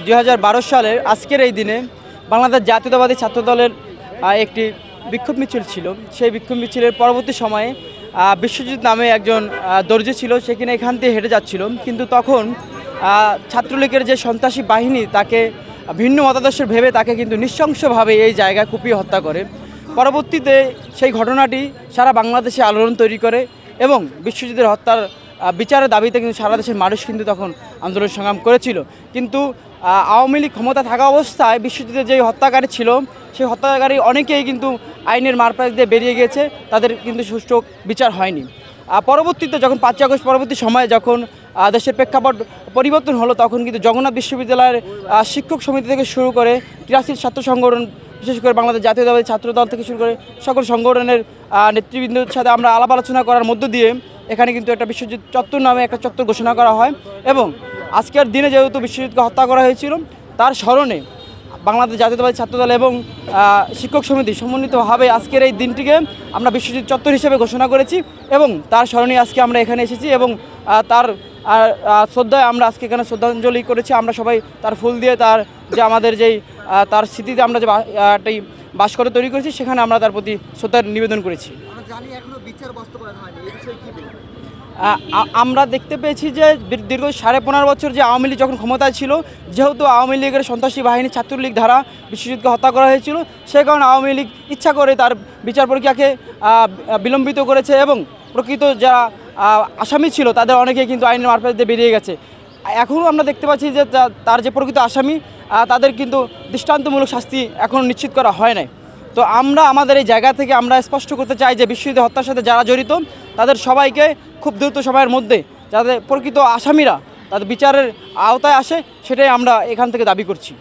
2012 সালের আজকের এই দিনে বাংলাদেশ জাতীয়তাবাদী ছাত্রদলের একটি বিক্ষোভ মিছিল ছিল। সেই বিক্ষোভ মিছিলের পরবর্তী সময়ে বিশ্বজিৎ নামে একজন দর্জি ছিল, সেখানে এখান থেকে হেঁটে যাচ্ছিল, কিন্তু তখন ছাত্রলীগের যে সন্ত্রাসী বাহিনী তাকে ভিন্ন মতাদর্শের ভেবে তাকে কিন্তু নৃশংসভাবে এই জায়গায় কুপিয়ে হত্যা করে। পরবর্তীতে সেই ঘটনাটি সারা বাংলাদেশে আলোড়ন তৈরি করে এবং বিশ্বজিতের হত্যার বিচারের দাবিতে কিন্তু সারা দেশের মানুষ কিন্তু তখন আন্দোলন সংগ্রাম করেছিল। কিন্তু আওয়ামী লীগ ক্ষমতা থাকা অবস্থায় বিশ্বজিতের যে হত্যাকারী ছিল সেই হত্যাকারী অনেকেই কিন্তু আইনের মারপ্যাচ দিয়ে বেরিয়ে গিয়েছে, তাদের কিন্তু সুষ্ঠু বিচার হয়নি। পরবর্তীতে যখন 5ই আগস্ট পরবর্তী সময়ে যখন দেশের প্রেক্ষাপট পরিবর্তন হলো, তখন কিন্তু জগন্নাথ বিশ্ববিদ্যালয়ের শিক্ষক সমিতি থেকে শুরু করে 83 ছাত্র সংগঠন, বিশেষ করে বাংলাদেশ জাতীয়তাবাদী ছাত্রদল থেকে শুরু করে সকল সংগঠনের নেতৃবৃন্দের সাথে আমরা আলাপ আলোচনা করার মধ্য দিয়ে এখানে কিন্তু একটা বিশ্বজিৎ চত্বর নামে একটা চত্বর ঘোষণা করা হয়। এবং আজকের দিনে যেহেতু বিশ্বজিৎকে হত্যা করা হয়েছিল, তার স্মরণে বাংলাদেশ জাতীয়তাবাদী ছাত্রদল এবং শিক্ষক সমিতি সমন্বিতভাবে আজকের এই দিনটিকে আমরা বিশ্বজিৎ চত্বর হিসেবে ঘোষণা করেছি এবং তার স্মরণে আজকে আমরা এখানে এসেছি এবং তার শ্রদ্ধায় আমরা আজকে এখানে শ্রদ্ধাঞ্জলি করেছি। আমরা সবাই তার ফুল দিয়ে তার যে আমাদের যেই তার স্মৃতিতে আমরা যে একটি ভাস্কর্য তৈরি করেছি সেখানে আমরা তার প্রতি শ্রদ্ধা নিবেদন করেছি। আমরা দেখতে পেয়েছি যে দীর্ঘ 15.5 বছর যে আওয়ামী লীগ যখন ক্ষমতায় ছিল, যেহেতু আওয়ামী লীগের সন্ত্রাসী বাহিনী ছাত্রলীগ দ্বারা বিশ্বজিৎকে হত্যা করা হয়েছিল, সে কারণে আওয়ামী লীগ ইচ্ছা করে তার বিচার প্রক্রিয়াকে বিলম্বিত করেছে এবং প্রকৃত যারা আসামি ছিল তাদের অনেকেই কিন্তু আইনের মারফত দিয়ে বেরিয়ে গেছে। এখনও আমরা দেখতে পাচ্ছি যে তার যে প্রকৃত আসামি তাদের কিন্তু দৃষ্টান্তমূলক শাস্তি এখনও নিশ্চিত করা হয় নাই। তো আমরা আমাদের এই জায়গা থেকে আমরা স্পষ্ট করতে চাই যে বিশ্বজিৎ হত্যার সাথে যারা জড়িত তাদের সবাইকে খুব দ্রুত সময়ের মধ্যে যাতে প্রকৃত আসামিরা তাদের বিচারের আওতায় আসে, সেটাই আমরা এখান থেকে দাবি করছি।